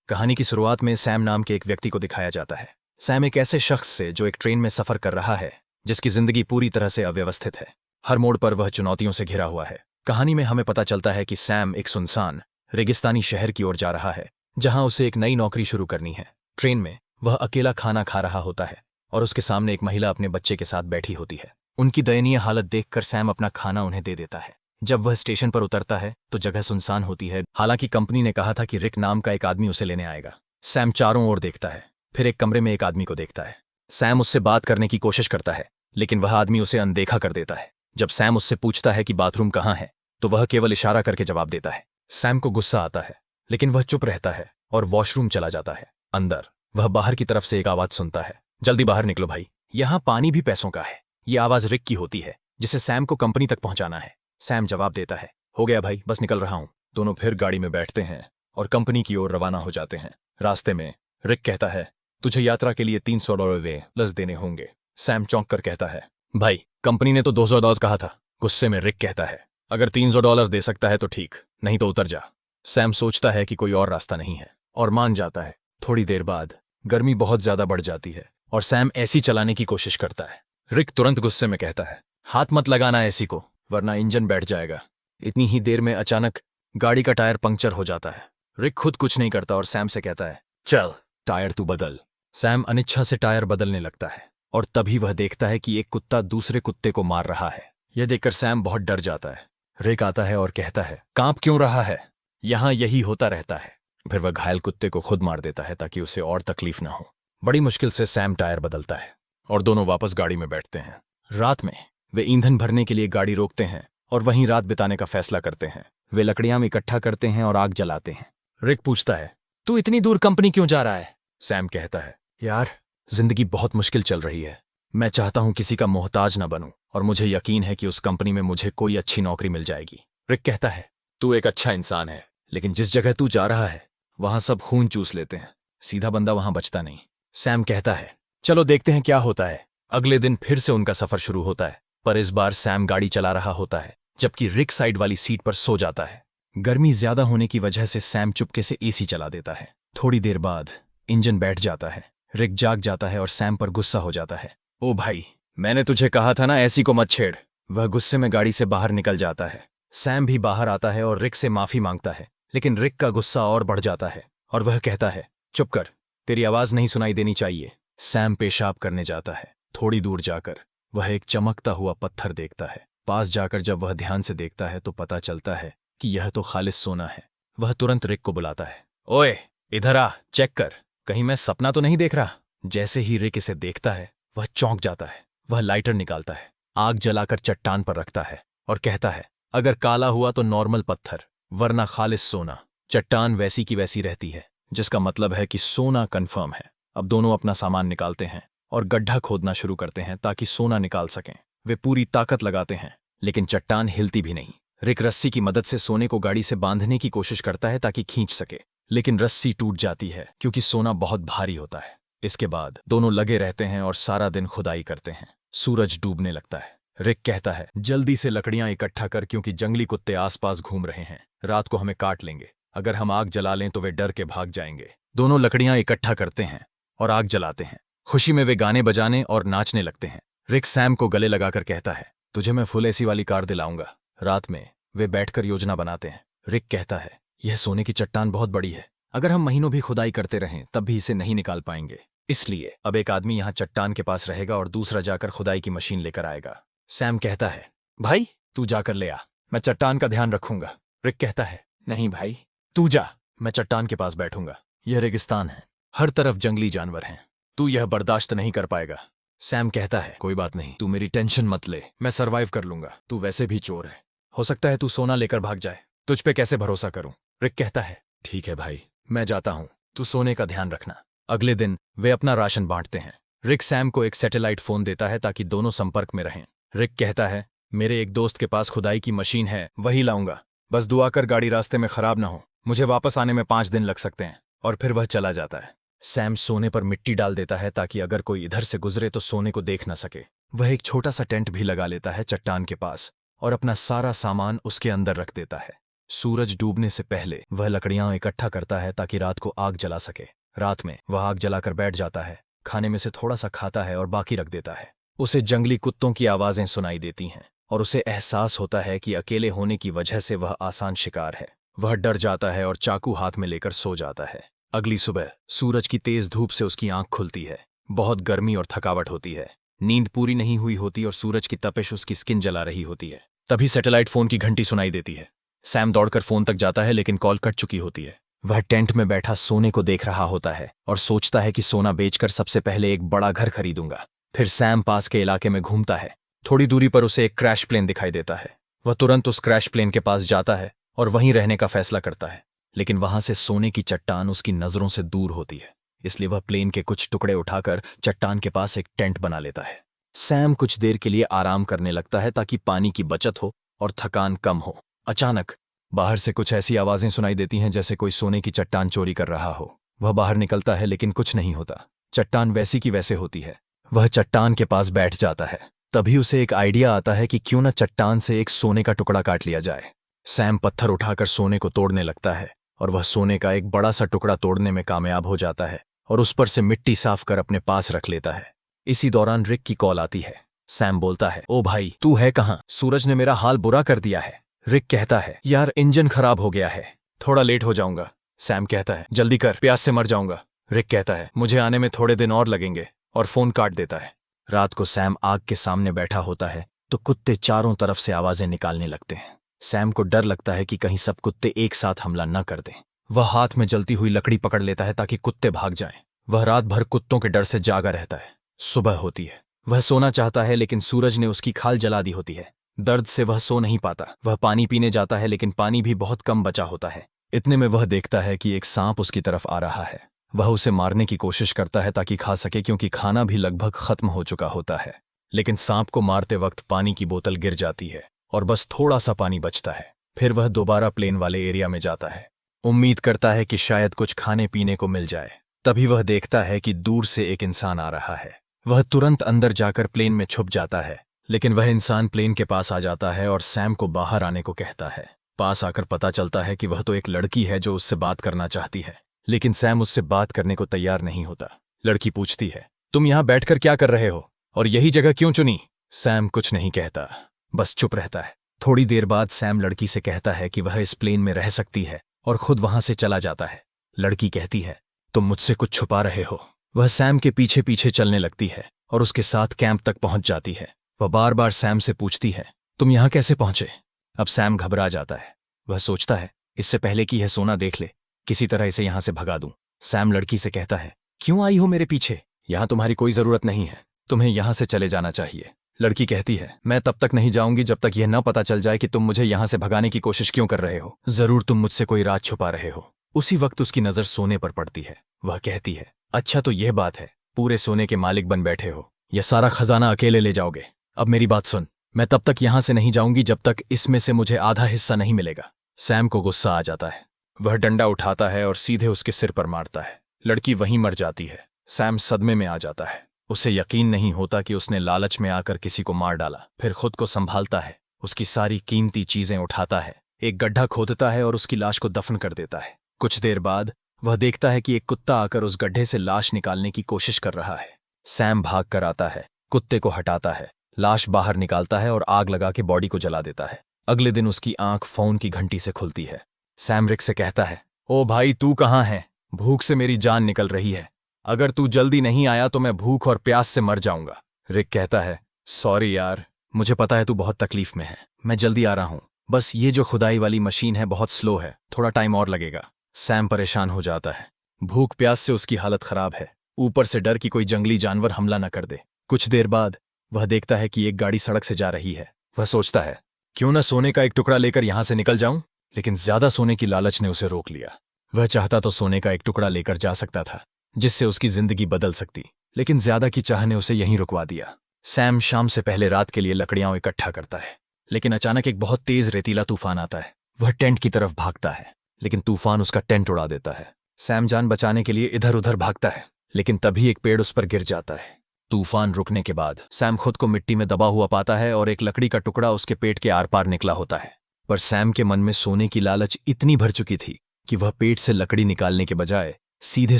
कहानी की शुरुआत में सैम नाम के एक व्यक्ति को दिखाया जाता है। सैम एक ऐसे शख्स से जो एक ट्रेन में सफर कर रहा है, जिसकी जिंदगी पूरी तरह से अव्यवस्थित है। हर मोड़ पर वह चुनौतियों से घिरा हुआ है। कहानी में हमें पता चलता है कि सैम एक सुनसान रेगिस्तानी शहर की ओर जा रहा है, जहां उसे एक नई नौकरी शुरू करनी है। ट्रेन में वह अकेला खाना खा रहा होता है और उसके सामने एक महिला अपने बच्चे के साथ बैठी होती है। उनकी दयनीय हालत देखकर सैम अपना खाना उन्हें दे देता है। जब वह स्टेशन पर उतरता है तो जगह सुनसान होती है। हालांकि कंपनी ने कहा था कि रिक नाम का एक आदमी उसे लेने आएगा। सैम चारों ओर देखता है, फिर एक कमरे में एक आदमी को देखता है। सैम उससे बात करने की कोशिश करता है, लेकिन वह आदमी उसे अनदेखा कर देता है। जब सैम उससे पूछता है कि बाथरूम कहाँ है, तो वह केवल इशारा करके जवाब देता है। सैम को गुस्सा आता है, लेकिन वह चुप रहता है और वॉशरूम चला जाता है। अंदर वह बाहर की तरफ से एक आवाज सुनता है, जल्दी बाहर निकलो भाई, यहाँ पानी भी पैसों का है। ये आवाज रिक की होती है, जिसे सैम को कंपनी तक पहुंचाना है। सैम जवाब देता है, हो गया भाई, बस निकल रहा हूं। दोनों फिर गाड़ी में बैठते हैं और कंपनी की ओर रवाना हो जाते हैं। रास्ते में रिक कहता है, तुझे यात्रा के लिए $300 वे प्लस देने होंगे। सैम चौंक कर कहता है, भाई कंपनी ने तो $200 कहा था। गुस्से में रिक कहता है, अगर $300 दे सकता है तो ठीक, नहीं तो उतर जा। सैम सोचता है कि कोई और रास्ता नहीं है और मान जाता है। थोड़ी देर बाद गर्मी बहुत ज्यादा बढ़ जाती है और सैम एसी चलाने की कोशिश करता है। रिक तुरंत गुस्से में कहता है, हाथ मत लगाना एसी को, वरना इंजन बैठ जाएगा। इतनी ही देर में अचानक गाड़ी का टायर पंक्चर हो जाता है। रिक खुद कुछ नहीं करता और सैम से कहता है, चल टायर तू बदल। सैम अनिच्छा से टायर बदलने लगता है और तभी वह देखता है कि एक कुत्ता दूसरे कुत्ते को मार रहा है। यह देखकर सैम बहुत डर जाता है। रिक आता है और कहता है, कांप क्यों रहा है, यहां यही होता रहता है। फिर वह घायल कुत्ते को खुद मार देता है ताकि उसे और तकलीफ ना हो। बड़ी मुश्किल से सैम टायर बदलता है और दोनों वापस गाड़ी में बैठते हैं। रात में वे ईंधन भरने के लिए गाड़ी रोकते हैं और वहीं रात बिताने का फैसला करते हैं। वे लकड़ियां इकट्ठा करते हैं और आग जलाते हैं। रिक पूछता है, तू इतनी दूर कंपनी क्यों जा रहा है? सैम कहता है, यार जिंदगी बहुत मुश्किल चल रही है। मैं चाहता हूं किसी का मोहताज न बनूं और मुझे यकीन है कि उस कंपनी में मुझे कोई अच्छी नौकरी मिल जाएगी। रिक कहता है, तू एक अच्छा इंसान है, लेकिन जिस जगह तू जा रहा है वहां सब खून चूस लेते हैं। सीधा बंदा वहां बचता नहीं। सैम कहता है, चलो देखते हैं क्या होता है। अगले दिन फिर से उनका सफर शुरू होता है, पर इस बार सैम गाड़ी चला रहा होता है, जबकि रिक साइड वाली सीट पर सो जाता है। गर्मी ज्यादा होने की वजह से सैम चुपके से एसी चला देता है। थोड़ी देर बाद इंजन बैठ जाता है। रिक जाग जाता है और सैम पर गुस्सा हो जाता है। ओ भाई, मैंने तुझे कहा था ना एसी को मत छेड़। वह गुस्से में गाड़ी से बाहर निकल जाता है। सैम भी बाहर आता है और रिक से माफी मांगता है, लेकिन रिक का गुस्सा और बढ़ जाता है और वह कहता है, चुप कर, तेरी आवाज नहीं सुनाई देनी चाहिए। सैम पेशाब करने जाता है। थोड़ी दूर जाकर वह एक चमकता हुआ पत्थर देखता है। पास जाकर जब वह ध्यान से देखता है तो पता चलता है कि यह तो खालिस सोना है। वह तुरंत रिक को बुलाता है, ओए इधर आ, चेक कर, कहीं मैं सपना तो नहीं देख रहा। जैसे ही रिक इसे देखता है वह चौंक जाता है। वह लाइटर निकालता है, आग जलाकर चट्टान पर रखता है और कहता है, अगर काला हुआ तो नॉर्मल पत्थर, वरना खालिस सोना। चट्टान वैसी की वैसी रहती है, जिसका मतलब है कि सोना कंफर्म है। अब दोनों अपना सामान निकालते हैं और गड्ढा खोदना शुरू करते हैं ताकि सोना निकाल सकें। वे पूरी ताकत लगाते हैं, लेकिन चट्टान हिलती भी नहीं। रिक रस्सी की मदद से सोने को गाड़ी से बांधने की कोशिश करता है ताकि खींच सके, लेकिन रस्सी टूट जाती है क्योंकि सोना बहुत भारी होता है। इसके बाद दोनों लगे रहते हैं और सारा दिन खुदाई करते हैं। सूरज डूबने लगता है। रिक कहता है, जल्दी से लकड़ियां इकट्ठा कर, क्योंकि जंगली कुत्ते आसपास घूम रहे हैं। रात को हमें काट लेंगे। अगर हम आग जला लें तो वे डर के भाग जाएंगे। दोनों लकड़ियां इकट्ठा करते हैं और आग जलाते हैं। खुशी में वे गाने बजाने और नाचने लगते हैं। रिक सैम को गले लगाकर कहता है, तुझे मैं फुल एसी वाली कार दिलाऊंगा। रात में वे बैठकर योजना बनाते हैं। रिक कहता है, यह सोने की चट्टान बहुत बड़ी है, अगर हम महीनों भी खुदाई करते रहें तब भी इसे नहीं निकाल पाएंगे। इसलिए अब एक आदमी यहाँ चट्टान के पास रहेगा और दूसरा जाकर खुदाई की मशीन लेकर आएगा। सैम कहता है, भाई तू जाकर ले आ, मैं चट्टान का ध्यान रखूंगा। रिक कहता है, नहीं भाई तू जा, मैं चट्टान के पास बैठूंगा। यह रेगिस्तान है, हर तरफ जंगली जानवर हैं, तू यह बर्दाश्त नहीं कर पाएगा। सैम कहता है, कोई बात नहीं, तू मेरी टेंशन मत ले, मैं सरवाइव कर लूंगा। तू वैसे भी चोर है, हो सकता है तू सोना लेकर भाग जाए, तुझ पे कैसे भरोसा करूं। रिक कहता है, ठीक है भाई, मैं जाता हूं, तू सोने का ध्यान रखना। अगले दिन वे अपना राशन बांटते हैं। रिक सैम को एक सैटेलाइट फोन देता है ताकि दोनों संपर्क में रहें। रिक कहता है, मेरे एक दोस्त के पास खुदाई की मशीन है, वही लाऊंगा, बस दुआ कर गाड़ी रास्ते में खराब ना हो, मुझे वापस आने में 5 दिन लग सकते हैं। और फिर वह चला जाता है। सैम सोने पर मिट्टी डाल देता है ताकि अगर कोई इधर से गुजरे तो सोने को देख ना सके। वह एक छोटा सा टेंट भी लगा लेता है चट्टान के पास और अपना सारा सामान उसके अंदर रख देता है। सूरज डूबने से पहले वह लकड़ियां इकट्ठा करता है ताकि रात को आग जला सके। रात में वह आग जलाकर बैठ जाता है, खाने में से थोड़ा सा खाता है और बाकी रख देता है। उसे जंगली कुत्तों की आवाजें सुनाई देती हैं और उसे एहसास होता है कि अकेले होने की वजह से वह आसान शिकार है। वह डर जाता है और चाकू हाथ में लेकर सो जाता है। अगली सुबह सूरज की तेज धूप से उसकी आंख खुलती है। बहुत गर्मी और थकावट होती है। नींद पूरी नहीं हुई होती और सूरज की तपिश उसकी स्किन जला रही होती है। तभी सैटेलाइट फोन की घंटी सुनाई देती है। सैम दौड़कर फोन तक जाता है लेकिन कॉल कट चुकी होती है। वह टेंट में बैठा सोने को देख रहा होता है और सोचता है कि सोना बेचकर सबसे पहले एक बड़ा घर खरीदूंगा। फिर सैम पास के इलाके में घूमता है। थोड़ी दूरी पर उसे एक क्रैश प्लेन दिखाई देता है। वह तुरंत उस क्रैश प्लेन के पास जाता है और वहीं रहने का फैसला करता है। लेकिन वहां से सोने की चट्टान उसकी नजरों से दूर होती है, इसलिए वह प्लेन के कुछ टुकड़े उठाकर चट्टान के पास एक टेंट बना लेता है। सैम कुछ देर के लिए आराम करने लगता है ताकि पानी की बचत हो और थकान कम हो। अचानक बाहर से कुछ ऐसी आवाजें सुनाई देती हैं जैसे कोई सोने की चट्टान चोरी कर रहा हो। वह बाहर निकलता है लेकिन कुछ नहीं होता। चट्टान वैसी की वैसे होती है। वह चट्टान के पास बैठ जाता है। तभी उसे एक आइडिया आता है कि क्यों न चट्टान से एक सोने का टुकड़ा काट लिया जाए। सैम पत्थर उठाकर सोने को तोड़ने लगता है और वह सोने का एक बड़ा सा टुकड़ा तोड़ने में कामयाब हो जाता है और उस पर से मिट्टी साफ कर अपने पास रख लेता है। इसी दौरान रिक की कॉल आती है। सैम बोलता है, ओ भाई, तू है कहाँ? सूरज ने मेरा हाल बुरा कर दिया है। रिक कहता है, यार इंजन खराब हो गया है, थोड़ा लेट हो जाऊंगा। सैम कहता है, जल्दी कर, प्यास से मर जाऊंगा। रिक कहता है, मुझे आने में थोड़े दिन और लगेंगे, और फोन काट देता है। रात को सैम आग के सामने बैठा होता है तो कुत्ते चारों तरफ से आवाजें निकालने लगते हैं। सैम को डर लगता है कि कहीं सब कुत्ते एक साथ हमला न कर दें। वह हाथ में जलती हुई लकड़ी पकड़ लेता है ताकि कुत्ते भाग जाएं। वह रात भर कुत्तों के डर से जागा रहता है। सुबह होती है। वह सोना चाहता है लेकिन सूरज ने उसकी खाल जला दी होती है। दर्द से वह सो नहीं पाता। वह पानी पीने जाता है लेकिन पानी भी बहुत कम बचा होता है। इतने में वह देखता है कि एक सांप उसकी तरफ आ रहा है। वह उसे मारने की कोशिश करता है ताकि खा सके, क्योंकि खाना भी लगभग खत्म हो चुका होता है। लेकिन सांप को मारते वक्त पानी की बोतल गिर जाती है और बस थोड़ा सा पानी बचता है। फिर वह दोबारा प्लेन वाले एरिया में जाता है। उम्मीद करता है कि शायद कुछ खाने पीने को मिल जाए। तभी वह देखता है कि दूर से एक इंसान आ रहा है। वह तुरंत अंदर जाकर प्लेन में छुप जाता है, लेकिन वह इंसान प्लेन के पास आ जाता है और सैम को बाहर आने को कहता है। पास आकर पता चलता है कि वह तो एक लड़की है जो उससे बात करना चाहती है, लेकिन सैम उससे बात करने को तैयार नहीं होता। लड़की पूछती है, तुम यहां बैठकर क्या कर रहे हो और यही जगह क्यों चुनी? सैम कुछ नहीं कहता, बस चुप रहता है। थोड़ी देर बाद सैम लड़की से कहता है कि वह इस प्लेन में रह सकती है और खुद वहां से चला जाता है। लड़की कहती है, तुम मुझसे कुछ छुपा रहे हो। वह सैम के पीछे पीछे चलने लगती है और उसके साथ कैंप तक पहुंच जाती है। वह बार बार सैम से पूछती है, तुम यहां कैसे पहुंचे? अब सैम घबरा जाता है। वह सोचता है, इससे पहले कि यह सोना देख ले, किसी तरह इसे यहां से भगा दूं। सैम लड़की से कहता है, क्यों आई हो मेरे पीछे? यहां तुम्हारी कोई जरूरत नहीं है, तुम्हें यहां से चले जाना चाहिए। लड़की कहती है, मैं तब तक नहीं जाऊंगी जब तक यह न पता चल जाए कि तुम मुझे यहां से भगाने की कोशिश क्यों कर रहे हो। जरूर तुम मुझसे कोई राज छुपा रहे हो। उसी वक्त उसकी नजर सोने पर पड़ती है। वह कहती है, अच्छा तो यह बात है, पूरे सोने के मालिक बन बैठे हो, यह सारा खजाना अकेले ले जाओगे। अब मेरी बात सुन, मैं तब तक यहां से नहीं जाऊंगी जब तक इसमें से मुझे आधा हिस्सा नहीं मिलेगा। सैम को गुस्सा आ जाता है। वह डंडा उठाता है और सीधे उसके सिर पर मारता है। लड़की वहीं मर जाती है। सैम सदमे में आ जाता है। उसे यकीन नहीं होता कि उसने लालच में आकर किसी को मार डाला। फिर खुद को संभालता है, उसकी सारी कीमती चीजें उठाता है, एक गड्ढा खोदता है और उसकी लाश को दफन कर देता है। कुछ देर बाद वह देखता है कि एक कुत्ता आकर उस गड्ढे से लाश निकालने की कोशिश कर रहा है। सैम भाग कर आता है, कुत्ते को हटाता है, लाश बाहर निकालता है और आग लगा के बॉडी को जला देता है। अगले दिन उसकी आंख फोन की घंटी से खुलती है। सैम रिक से कहता है, ओ भाई, तू कहाँ है? भूख से मेरी जान निकल रही है। अगर तू जल्दी नहीं आया तो मैं भूख और प्यास से मर जाऊंगा। रिक कहता है, सॉरी यार, मुझे पता है तू बहुत तकलीफ में है, मैं जल्दी आ रहा हूं। बस ये जो खुदाई वाली मशीन है बहुत स्लो है, थोड़ा टाइम और लगेगा। सैम परेशान हो जाता है। भूख प्यास से उसकी हालत खराब है, ऊपर से डर कि कोई जंगली जानवर हमला न कर दे। कुछ देर बाद वह देखता है कि एक गाड़ी सड़क से जा रही है। वह सोचता है, क्यों न सोने का एक टुकड़ा लेकर यहां से निकल जाऊं, लेकिन ज्यादा सोने की लालच ने उसे रोक लिया। वह चाहता तो सोने का एक टुकड़ा लेकर जा सकता था, जिससे उसकी जिंदगी बदल सकती, लेकिन ज्यादा की चाह ने उसे यहीं रुकवा दिया। सैम शाम से पहले रात के लिए लकड़ियां इकट्ठा करता है, लेकिन अचानक एक बहुत तेज रेतीला तूफान आता है। वह टेंट की तरफ भागता है, लेकिन तूफान उसका टेंट उड़ा देता है। सैम जान बचाने के लिए इधर उधर भागता है, लेकिन तभी एक पेड़ उस पर गिर जाता है। तूफान रुकने के बाद सैम खुद को मिट्टी में दबा हुआ पाता है और एक लकड़ी का टुकड़ा उसके पेट के आर पार निकला होता है। पर सैम के मन में सोने की लालच इतनी भर चुकी थी कि वह पेट से लकड़ी निकालने के बजाय सीधे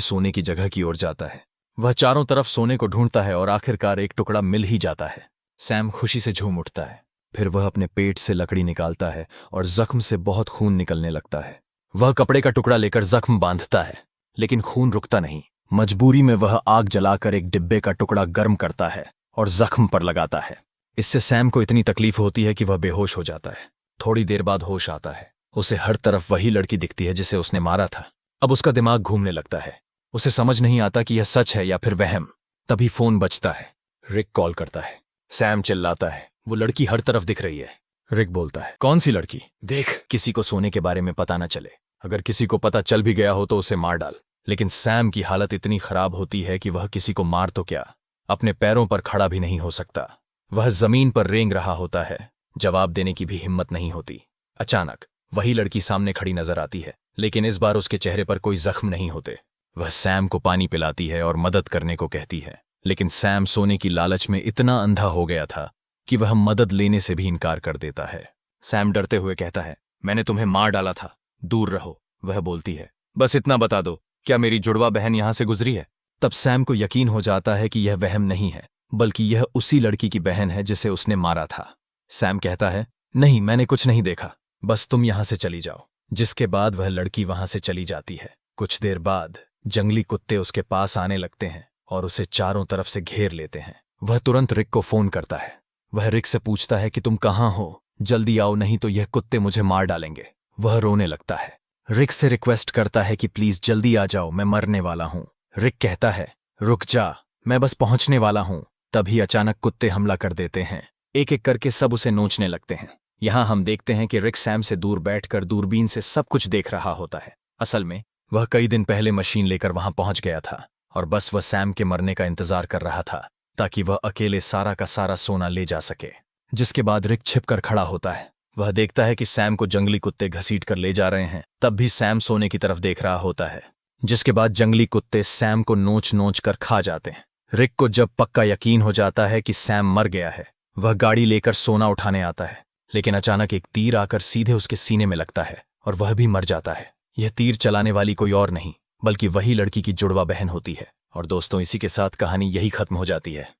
सोने की जगह की ओर जाता है। वह चारों तरफ सोने को ढूंढता है और आखिरकार एक टुकड़ा मिल ही जाता है। सैम खुशी से झूम उठता है। फिर वह अपने पेट से लकड़ी निकालता है और जख्म से बहुत खून निकलने लगता है। वह कपड़े का टुकड़ा लेकर जख्म बांधता है, लेकिन खून रुकता नहीं। मजबूरी में वह आग जलाकर एक डिब्बे का टुकड़ा गर्म करता है और जख्म पर लगाता है। इससे सैम को इतनी तकलीफ होती है कि वह बेहोश हो जाता है। थोड़ी देर बाद होश आता है। उसे हर तरफ वही लड़की दिखती है जिसे उसने मारा था। अब उसका दिमाग घूमने लगता है। उसे समझ नहीं आता कि यह सच है या फिर वहम। तभी फोन बजता है। रिक कॉल करता है। सैम चिल्लाता है, वो लड़की हर तरफ दिख रही है। रिक बोलता है, कौन सी लड़की? देख, किसी को सोने के बारे में पता न चले। अगर किसी को पता चल भी गया हो तो उसे मार डाल। लेकिन सैम की हालत इतनी खराब होती है कि वह किसी को मार तो क्या, अपने पैरों पर खड़ा भी नहीं हो सकता। वह जमीन पर रेंग रहा होता है। जवाब देने की भी हिम्मत नहीं होती। अचानक वही लड़की सामने खड़ी नजर आती है, लेकिन इस बार उसके चेहरे पर कोई जख्म नहीं होते। वह सैम को पानी पिलाती है और मदद करने को कहती है, लेकिन सैम सोने की लालच में इतना अंधा हो गया था कि वह मदद लेने से भी इनकार कर देता है। सैम डरते हुए कहता है, मैंने तुम्हें मार डाला था, दूर रहो। वह बोलती है, बस इतना बता दो, क्या मेरी जुड़वा बहन यहां से गुजरी है? तब सैम को यकीन हो जाता है कि यह वहम नहीं है, बल्कि यह उसी लड़की की बहन है जिसे उसने मारा था। सैम कहता है, नहीं, मैंने कुछ नहीं देखा, बस तुम यहां से चली जाओ। जिसके बाद वह लड़की वहां से चली जाती है। कुछ देर बाद जंगली कुत्ते उसके पास आने लगते हैं और उसे चारों तरफ से घेर लेते हैं। वह तुरंत रिक को फोन करता है। वह रिक से पूछता है कि तुम कहां हो, जल्दी आओ, नहीं तो यह कुत्ते मुझे मार डालेंगे। वह रोने लगता है। रिक से रिक्वेस्ट करता है कि प्लीज जल्दी आ जाओ, मैं मरने वाला हूं। रिक कहता है, रुक जा, मैं बस पहुंचने वाला हूं। तभी अचानक कुत्ते हमला कर देते हैं। एक एक करके सब उसे नोचने लगते हैं। यहां हम देखते हैं कि रिक सैम से दूर बैठकर दूरबीन से सब कुछ देख रहा होता है। असल में वह कई दिन पहले मशीन लेकर वहां पहुंच गया था और बस वह सैम के मरने का इंतजार कर रहा था ताकि वह अकेले सारा का सारा सोना ले जा सके। जिसके बाद रिक छिपकर खड़ा होता है। वह देखता है कि सैम को जंगली कुत्ते घसीट कर ले जा रहे हैं। तब भी सैम सोने की तरफ देख रहा होता है। जिसके बाद जंगली कुत्ते सैम को नोच नोच कर खा जाते हैं। रिक को जब पक्का यकीन हो जाता है कि सैम मर गया है, वह गाड़ी लेकर सोना उठाने आता है, लेकिन अचानक एक तीर आकर सीधे उसके सीने में लगता है और वह भी मर जाता है। यह तीर चलाने वाली कोई और नहीं, बल्कि वही लड़की की जुड़वा बहन होती है। और दोस्तों, इसी के साथ कहानी यही खत्म हो जाती है।